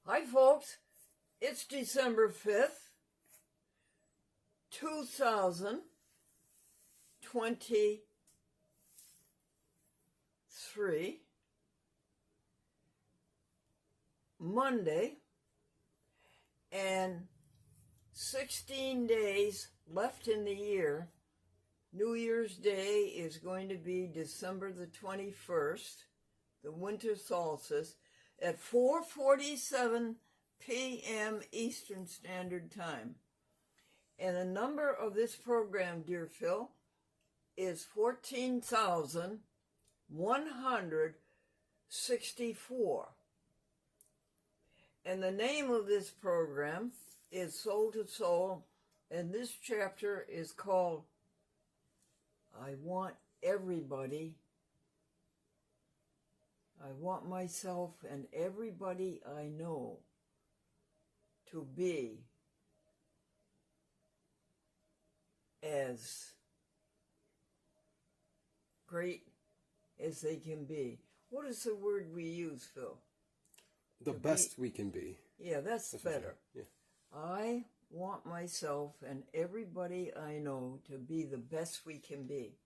Hi, folks. It's December 5th, 2023, Monday, and 16 days left in the year. New Year's Day is going to be December the 21st, the winter solstice, at 4:47 p.m. Eastern Standard Time. And the number of this program, dear Phil, is 14,164. And the name of this program is Soul to Soul, and this chapter is called I Want myself and everybody I know to be as great as they can be. What is the word we use, Phil? The best we can be. Yeah, that's better. Yeah. I want myself and everybody I know to be the best we can be.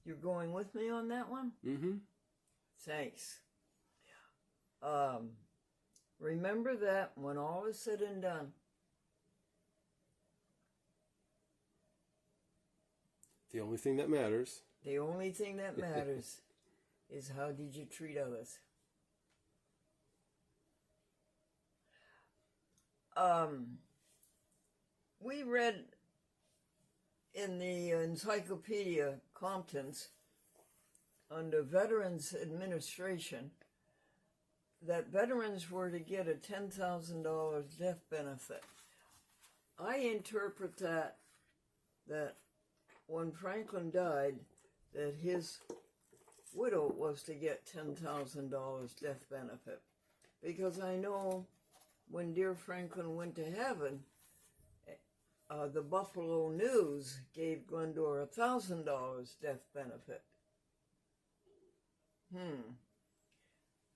You're going with me on that one? Mm-hmm. Thanks. Remember that when all is said and done, The only thing that matters is how did you treat others. We read in the Encyclopedia Contents under Veterans Administration that veterans were to get a $10,000 death benefit. I interpret that when Franklin died, that his widow was to get $10,000 death benefit. Because I know when dear Franklin went to heaven, the Buffalo News gave Glendora $1,000 death benefit.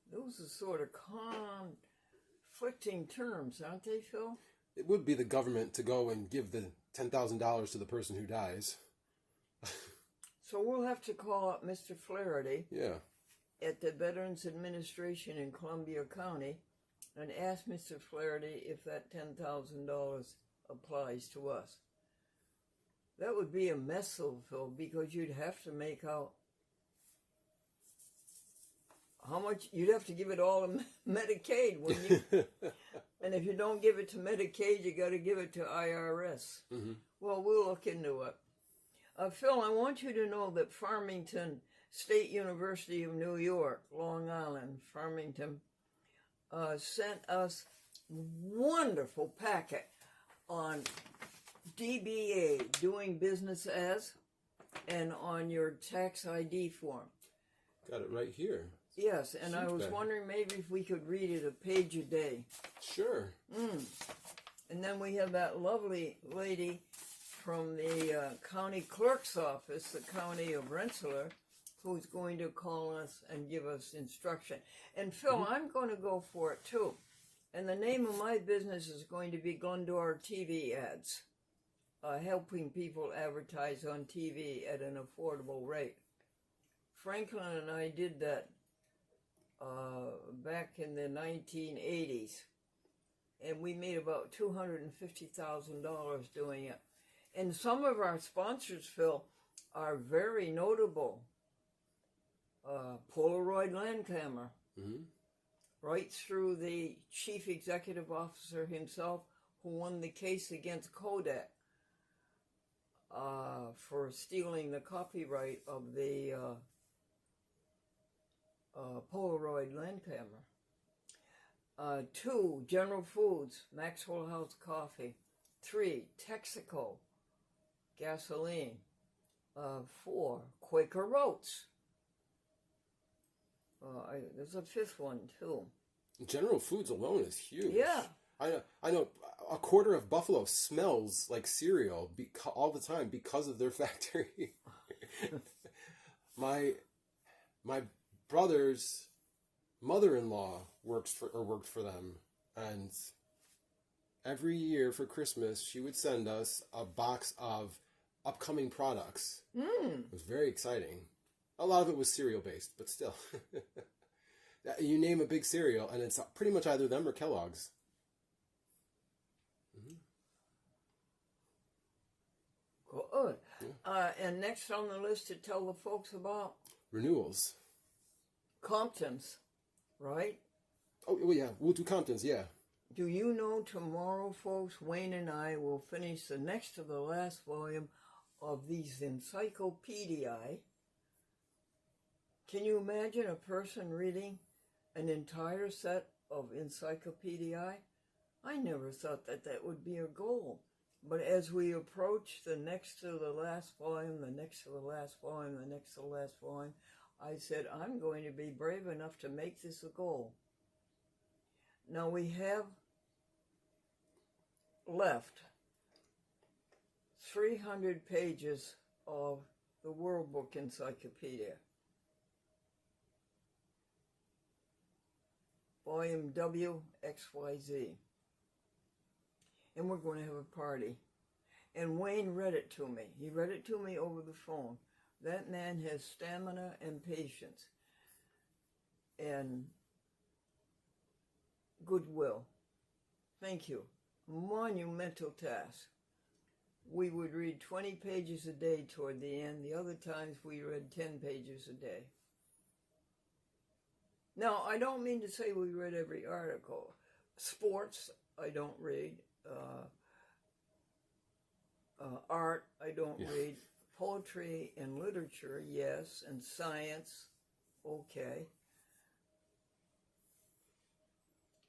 Those are sort of conflicting terms, aren't they, Phil? It would be the government to go and give the $10,000 to the person who dies. So we'll have to call up Mr. Flaherty at the Veterans Administration in Columbia County and ask Mr. Flaherty if that $10,000 applies to us. That would be a mess, though, Phil, because you'd have to make out how much. You'd have to give it all to Medicaid, wouldn't you? And if you don't give it to Medicaid, you got to give it to IRS. Mm-hmm. Well, we'll look into it. Phil, I want you to know that Farmington State University of New York, Long Island, Farmington, sent us wonderful packet on DBA, doing business as, and on your tax ID form. Got it right here. Yes, and I was wondering maybe if we could read it a page a day. Sure. And then we have that lovely lady from the county clerk's office, the county of Rensselaer, who's going to call us and give us instruction. And Phil, I'm going to go for it too. And the name of my business is going to be Glendora TV Ads, helping people advertise on TV at an affordable rate. Franklin and I did that back in the 1980s, and we made about $250,000 doing it. And some of our sponsors, Phil, are very notable. Polaroid land camera, right through the chief executive officer himself, who won the case against Kodak for stealing the copyright of the Polaroid land camera. 2, General Foods, Maxwell House Coffee. 3, Texaco gasoline. 4, Quaker Oats. There's a 5th one too. General Foods alone is huge. Yeah. I know a quarter of Buffalo smells like cereal all the time because of their factory. My brother's mother-in-law worked for them. And every year for Christmas, she would send us a box of upcoming products. It was very exciting. A lot of it was cereal based, but still. You name a big cereal, and it's pretty much either them or Kellogg's. Good. And next on the list to tell the folks about Renewals. Compton's, right? Oh, well, yeah, we'll do Compton's, yeah. Do you know tomorrow, folks, Wayne and I will finish the next to the last volume of these encyclopediae. Can you imagine a person reading an entire set of encyclopediae? I never thought that that would be a goal. But as we approach the next to the last volume, the next to the last volume, the next to the last volume, I said, I'm going to be brave enough to make this a goal. Now we have left 300 pages of the World Book Encyclopedia. Volume WXYZ. And we're going to have a party. And Wayne read it to me. He read it to me over the phone. That man has stamina and patience and goodwill. Thank you. Monumental task. We would read 20 pages a day toward the end. The other times we read 10 pages a day. Now, I don't mean to say we read every article. Sports, I don't read. Art, I don't read. Poetry and literature, yes. And science, okay.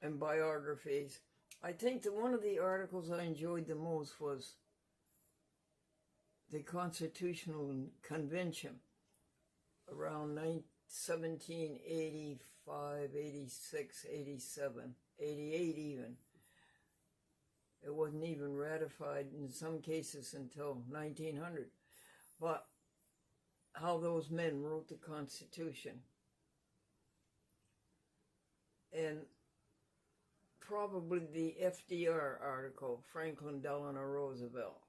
And biographies. I think that one of the articles I enjoyed the most was the Constitutional Convention around 1785, 86, 87, 88 even. It wasn't even ratified in some cases until 1900. But how those men wrote the Constitution. And probably the FDR article, Franklin Delano Roosevelt.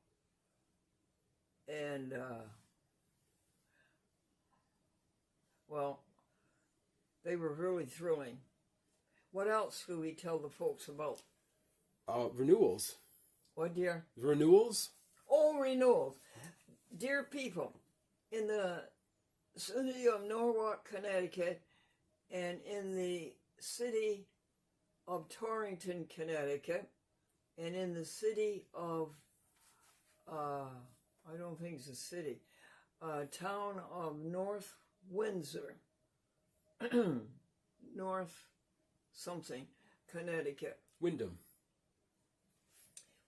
And, well, they were really thrilling. What else do we tell the folks about? Renewals. What, dear? Renewals? Oh, renewals. Dear people, in the city of Norwalk, Connecticut, and in the city of Torrington, Connecticut, and in the city of, I don't think it's a city, town of North Windsor, North something, Connecticut. Wyndham.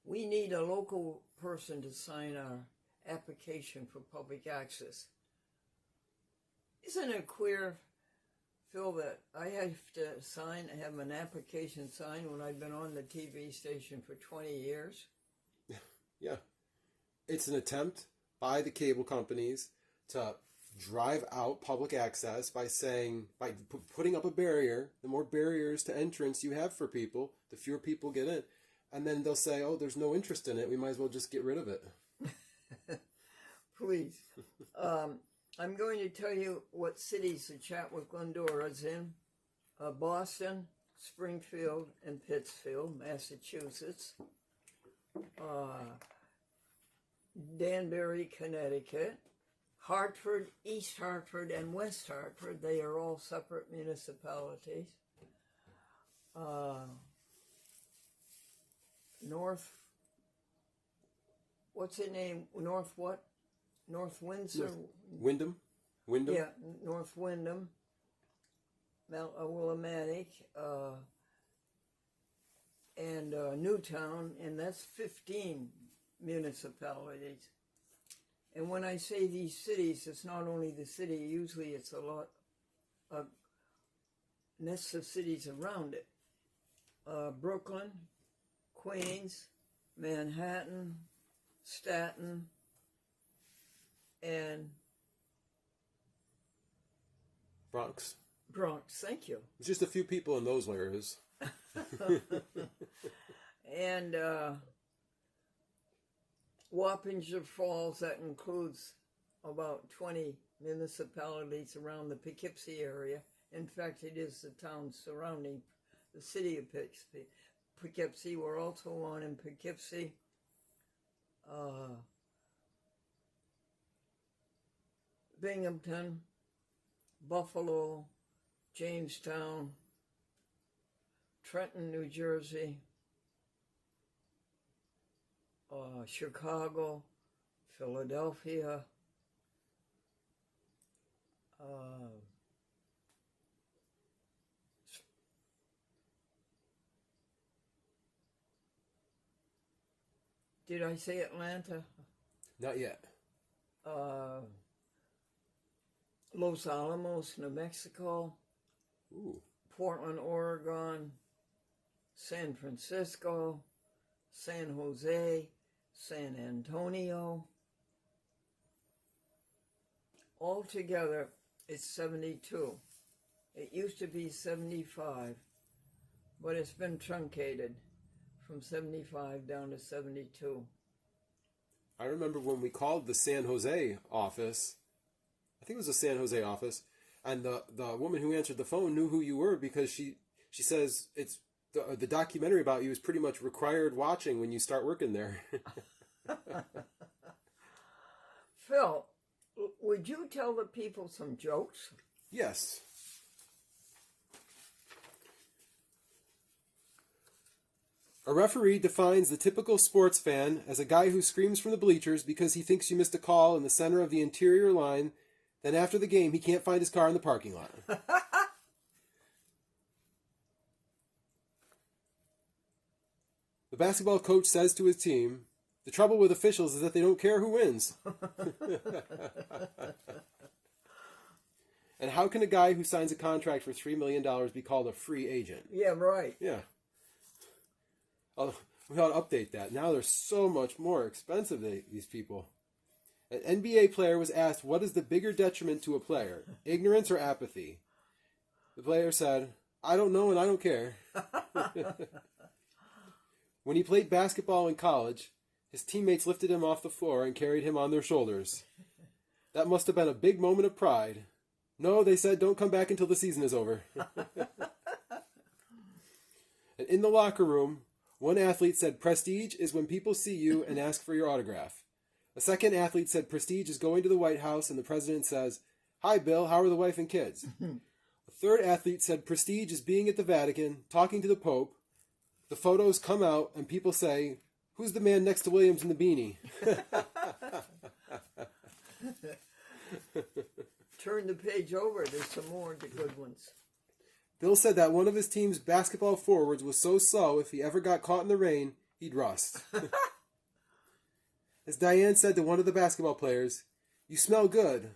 We need a local person to sign our application for public access. Isn't it queer, Phil, that I have to have an application signed when I've been on the TV station for 20 years? Yeah. It's an attempt by the cable companies to drive out public access by putting up a barrier. The more barriers to entrance you have for people, the fewer people get in. And then they'll say, oh, there's no interest in it. We might as well just get rid of it. Please. I'm going to tell you what cities the Chat with Glendora is in. Boston, Springfield, and Pittsfield, Massachusetts. Danbury, Connecticut. Hartford, East Hartford, and West Hartford. They are all separate municipalities. What's the name? North what? North Windsor? Wyndham? Yeah, North Wyndham, Mount Willimantic, and Newtown, and that's 15 municipalities. And when I say these cities, it's not only the city, usually it's a lot of nests of cities around it. Brooklyn, Queens, Manhattan, Staten, and Bronx. Bronx, thank you. There's just a few people in those areas. And Wappinger Falls, that includes about 20 municipalities around the Poughkeepsie area. In fact, it is the town surrounding the city of Poughkeepsie. We're also on in Poughkeepsie. Binghamton, Buffalo, Jamestown, Trenton, New Jersey, Chicago, Philadelphia, did I say Atlanta? Not yet. Los Alamos, New Mexico, Ooh. Portland, Oregon, San Francisco, San Jose, San Antonio. Altogether, it's 72. It used to be 75, but it's been truncated from 75 down to 72. I remember when we called the San Jose office, I think it was the San Jose office, and the woman who answered the phone knew who you were because she says it's the documentary about you is pretty much required watching when you start working there. Phil, would you tell the people some jokes? Yes. A referee defines the typical sports fan as a guy who screams from the bleachers because he thinks you missed a call in the center of the interior line. Then after the game, he can't find his car in the parking lot. The basketball coach says to his team, the trouble with officials is that they don't care who wins. And how can a guy who signs a contract for $3 million be called a free agent? Yeah, right. Yeah. We ought to update that. Now they're so much more expensive, these people. An NBA player was asked, what is the bigger detriment to a player, ignorance or apathy? The player said, I don't know and I don't care. When he played basketball in college, his teammates lifted him off the floor and carried him on their shoulders. That must have been a big moment of pride. No, they said, don't come back until the season is over. And in the locker room, one athlete said, prestige is when people see you and ask for your autograph. A second athlete said, prestige is going to the White House and the president says, hi, Bill, how are the wife and kids? A third athlete said, prestige is being at the Vatican, talking to the Pope. The photos come out and people say, who's the man next to Williams in the beanie? Turn the page over. There's some more of the good ones. Bill said that one of his team's basketball forwards was so slow, if he ever got caught in the rain, he'd rust. As Diane said to one of the basketball players, you smell good.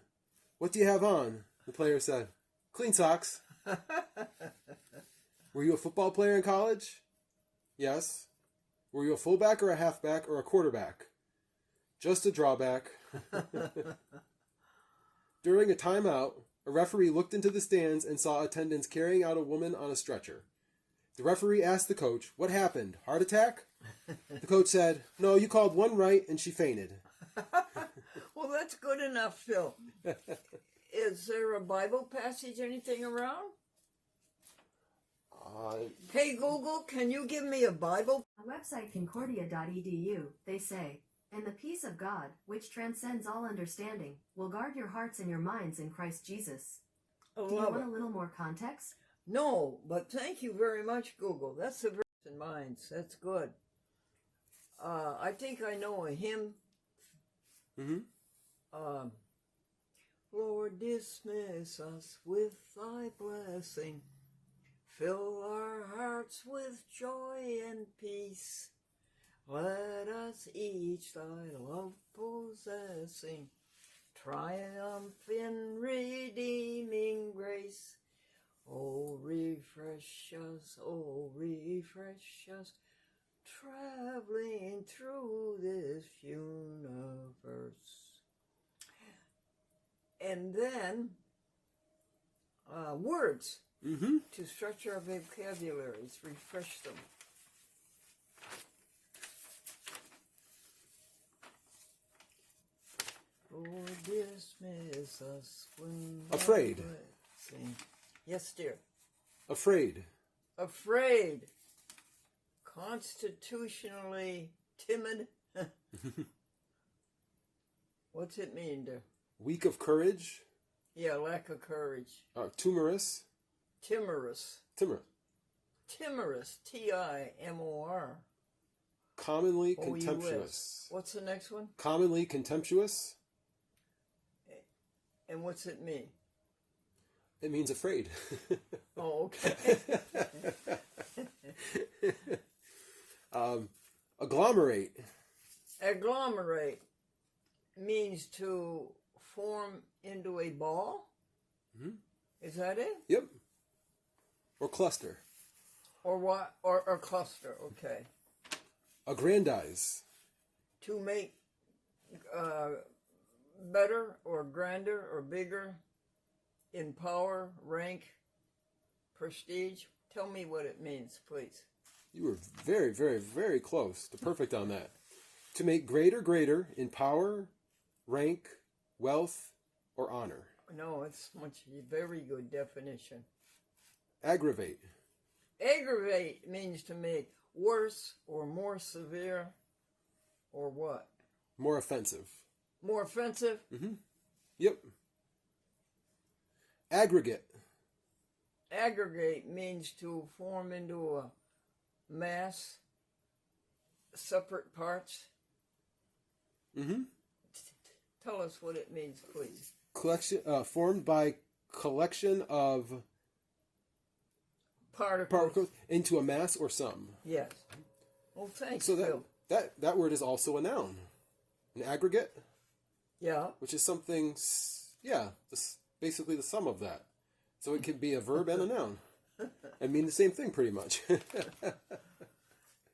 What do you have on? The player said, clean socks. Were you a football player in college? Yes. Were you a fullback or a halfback or a quarterback? Just a drawback. During a timeout, a referee looked into the stands and saw attendants carrying out a woman on a stretcher. The referee asked the coach, what happened? Heart attack? The coach said, no, you called one right and she fainted. Well, that's good enough, Phil. Is there a Bible passage, anything around? Hey, Google, can you give me a Bible? On website concordia.edu, they say, and the peace of God, which transcends all understanding, will guard your hearts and your minds in Christ Jesus. Do you want a little more context? No, but thank you very much, Google. That's the verse in minds. That's good. I think I know a hymn. Mm-hmm. Lord, dismiss us with thy blessing. Fill our hearts with joy and peace. Let us each thy love possessing, triumph in redeeming grace. Oh, refresh us, traveling through this universe. And then, words. Mm-hmm. To stretch our vocabularies, refresh them. Lord, dismiss us when Afraid. Sing. Yes, dear. Afraid. Afraid. Constitutionally timid. What's it mean, dear? Weak of courage. Yeah, lack of courage. Timorous. Timorous. Timorous. Timorous. Timor. Commonly O-U-S. contemptuous. What's the next one? Commonly contemptuous. And what's it mean? It means afraid. Oh, okay. Agglomerate. Agglomerate means to form into a ball? Mm-hmm. Is that it? Yep. Or cluster. Or what? Or cluster, okay. Aggrandize. To make better or grander or bigger in power, rank, prestige. Tell me what it means, please. You were very, very, very close to perfect on that. To make greater in power, rank, wealth, or honor. No, it's very good definition. Aggravate. Aggravate means to make worse or more severe or what? More offensive. More offensive? Mm-hmm. Yep. Aggregate. Aggregate means to form into a mass, separate parts. Mm-hmm. Tell us what it means, please. Collection, formed by collection of Particles. into a mass or sum. Yes. Well, thanks, So Phil. that word is also a noun. An aggregate, Yeah. which is something, basically the sum of that. So it could be a verb and a noun. And mean the same thing pretty much.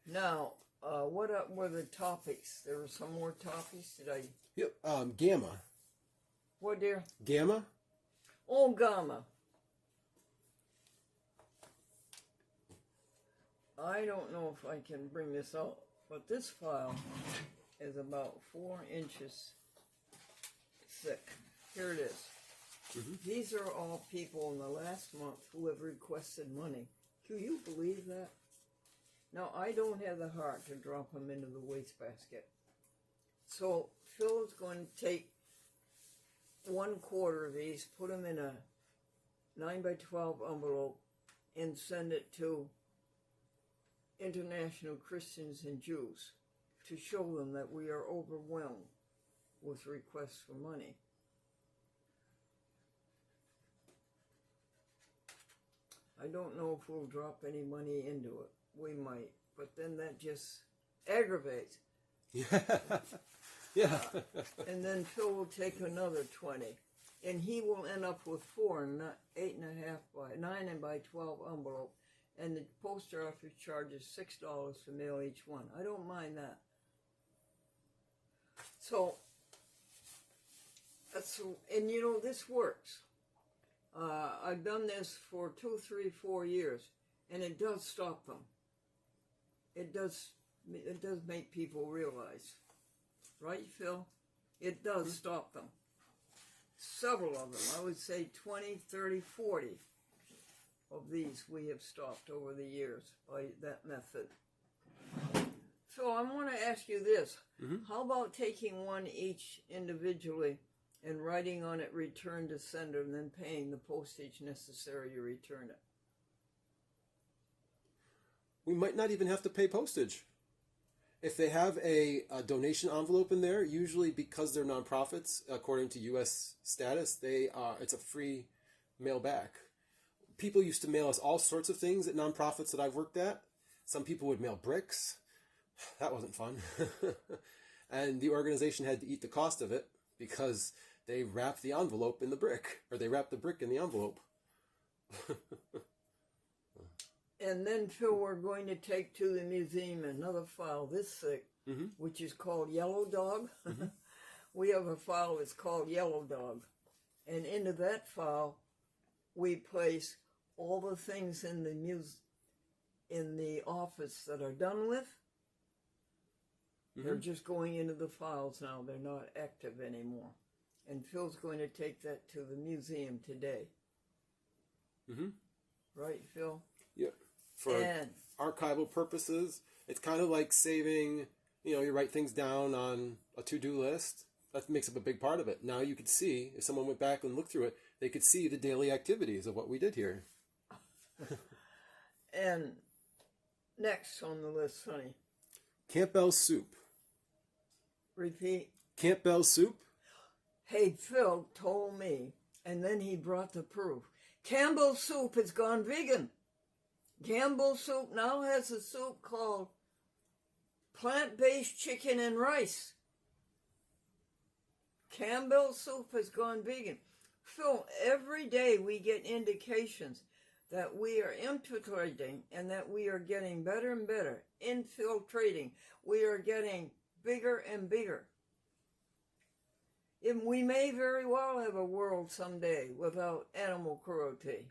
Now, what were the topics? There were some more topics. Did I? Yep. Gamma. What, dear? Gamma. Oh, gamma. I don't know if I can bring this out, but this file is about 4 inches thick. Here it is. Mm-hmm. These are all people in the last month who have requested money. Do you believe that? Now, I don't have the heart to drop them into the wastebasket. So, Phil is going to take 1/4 of these, put them in a 9x12 envelope, and send it to International Christians and Jews to show them that we are overwhelmed with requests for money. I don't know if we'll drop any money into it. We might, but then that just aggravates. Yeah. Yeah. And then Phil will take another 20, and he will end up with 4, not 8.5 by 9 and by 12 envelope. And the post office charges $6 to mail each one. I don't mind that. So, and you know, this works. I've done this for 2, 3, 4 years, and it does stop them. It does make people realize. Right, Phil? It does stop them. Several of them. I would say 20, 30, 40 of these we have stopped over the years by that method. So I want to ask you this. Mm-hmm. How about taking one each individually and writing on it return to sender and then paying the postage necessary to return it? We might not even have to pay postage. If they have a donation envelope in there, usually because they're nonprofits, according to U.S. status, it's a free mail back. People used to mail us all sorts of things at nonprofits that I've worked at. Some people would mail bricks. That wasn't fun. And the organization had to eat the cost of it because they wrapped the envelope in the brick, or they wrapped the brick in the envelope. And then, Phil, we're going to take to the museum another file this thick, Mm-hmm. which is called Yellow Dog. Mm-hmm. We have a file that's called Yellow Dog. And into that file, we place all the things in in the office that are done with, they're just going into the files now. They're not active anymore. And Phil's going to take that to the museum today. Right, Phil? Yeah. For archival purposes, it's kind of like saving, you write things down on a to-do list. That makes up a big part of it. Now you could see, if someone went back and looked through it, they could see the daily activities of what we did here. And next on the list, honey. Campbell's soup. Repeat. Campbell's soup? Hey, Phil told me, and then he brought the proof. Campbell's Soup has gone vegan. Campbell's Soup now has a soup called plant-based chicken and rice. Campbell's Soup has gone vegan. Phil, every day we get indications that we are infiltrating and that we are getting better and better. Infiltrating. We are getting bigger and bigger. And we may very well have a world someday without animal cruelty,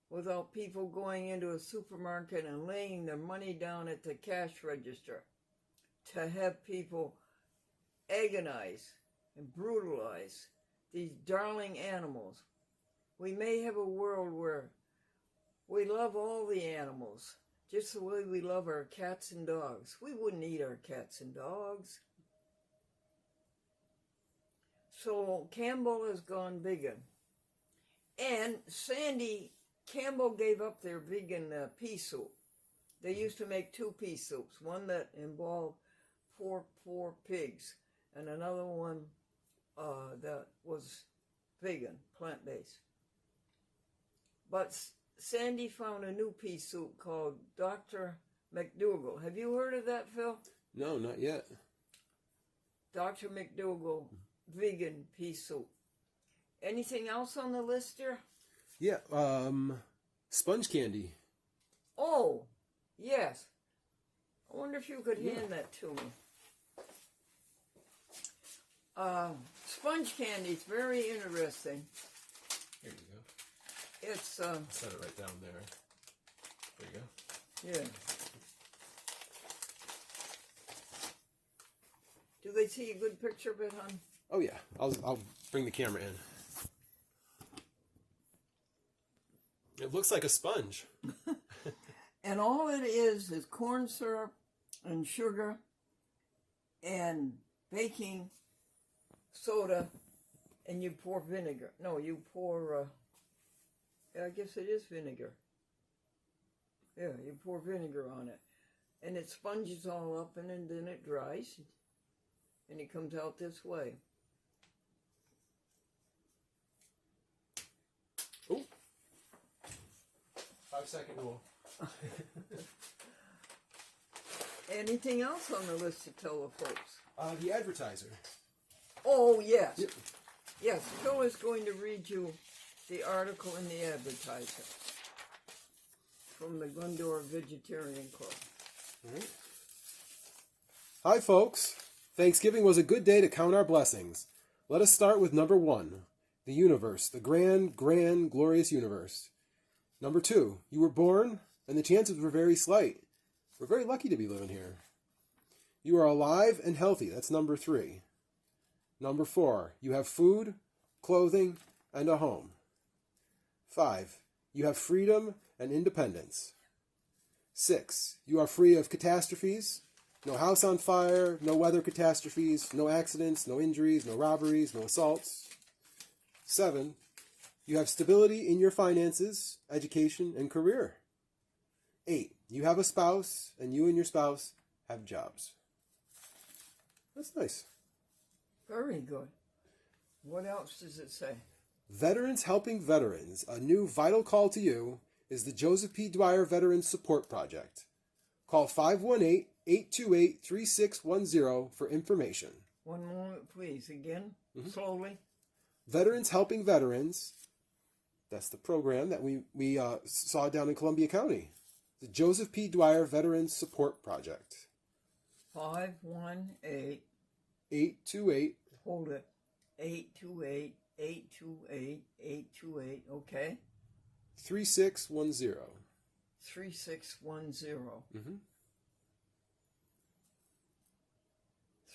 without people going into a supermarket and laying their money down at the cash register to have people agonize and brutalize these darling animals. We may have a world where we love all the animals, just the way we love our cats and dogs. We wouldn't eat our cats and dogs. So Campbell has gone vegan. And Sandy, Campbell gave up their vegan pea soup. They used to make 2 pea soups, one that involved four pigs, and another one that was vegan, plant-based. But Sandy found a new pea soup called Dr. McDougall. Have you heard of that, Phil? No, not yet. Dr. McDougall vegan pea soup. Anything else on the list here? Yeah, sponge candy. Oh, yes. I wonder if you could hand that to me. Sponge candy is very interesting. Here you go. It's Set it right down there. There you go. yeah. Do they see a good picture of it, hon? Oh yeah, I'll bring the camera in. It looks like a sponge. And all it is corn syrup and sugar and baking soda, and you pour vinegar. No, you pour, I guess it is vinegar. Yeah, you pour vinegar on it. And it sponges all up, and then it dries. And it comes out this way. Oh. 5-second rule. Anything else on the list to tell the folks? The advertiser. Oh, yes. Yep. Yes, Phil is going to read you the article in the advertiser from the Glendora Vegetarian Club. All right. Hi, folks. Thanksgiving was a good day to count our blessings. Let us start with number 1, the universe, the grand, glorious universe. Number 2, you were born, and the chances were very slight. We're very lucky to be living here. You are alive and healthy. That's number 3. Number 4, you have food, clothing, and a home. 5, you have freedom and independence. 6, you are free of catastrophes. No house on fire, no weather catastrophes, no accidents, no injuries, no robberies, no assaults. 7, you have stability in your finances, education, and career. 8, you have a spouse, and you and your spouse have jobs. That's nice. Very good. What else does it say? Veterans Helping Veterans, a new vital call to you, is the Joseph P. Dwyer Veterans Support Project. Call 518-828-3610 for information. One moment, please. Again, slowly. Veterans Helping Veterans, that's the program that we saw down in Columbia County. The Joseph P. Dwyer Veterans Support Project. 518. 828. Hold it. 828-828-828. Okay. 3610. 3610. Mm-hmm.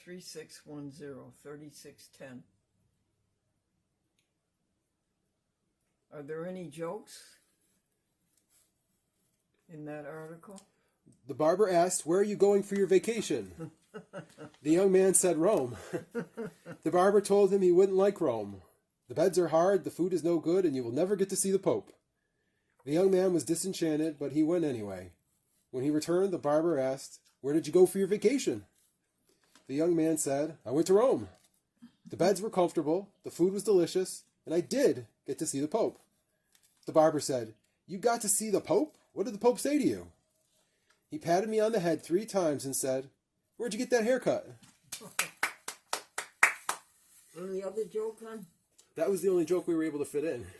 3610, 3610. Are there any jokes in that article? The barber asked, "Where are you going for your vacation?" The young man said, "Rome." The barber told him he wouldn't like Rome. "The beds are hard, the food is no good, and you will never get to see the Pope." The young man was disenchanted, but he went anyway. When he returned, the barber asked, "Where did you go for your vacation?" The young man said, "I went to Rome. The beds were comfortable, the food was delicious, and I did get to see the Pope." The barber said, "You got to see the Pope? What did the Pope say to you?" "He patted me on the head 3 times and said, 'Where'd you get that haircut?'" Any other joke on? That was the only joke we were able to fit in.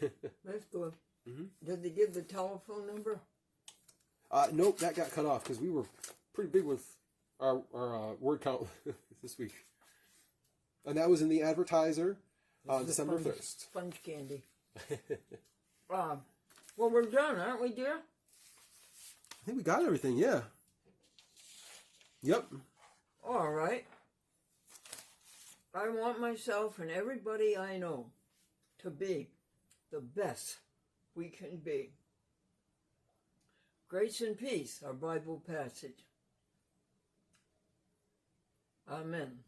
That's good. Mm-hmm. Did they give the telephone number? Nope, that got cut off because we were pretty big with our word count this week. And that was in the Advertiser on December 1st. Sponge candy. Well, we're done, aren't we, dear? I think we got everything, yeah. Yep. All right. I want myself and everybody I know to be the best we can be. Grace and peace, our Bible passage. Amen.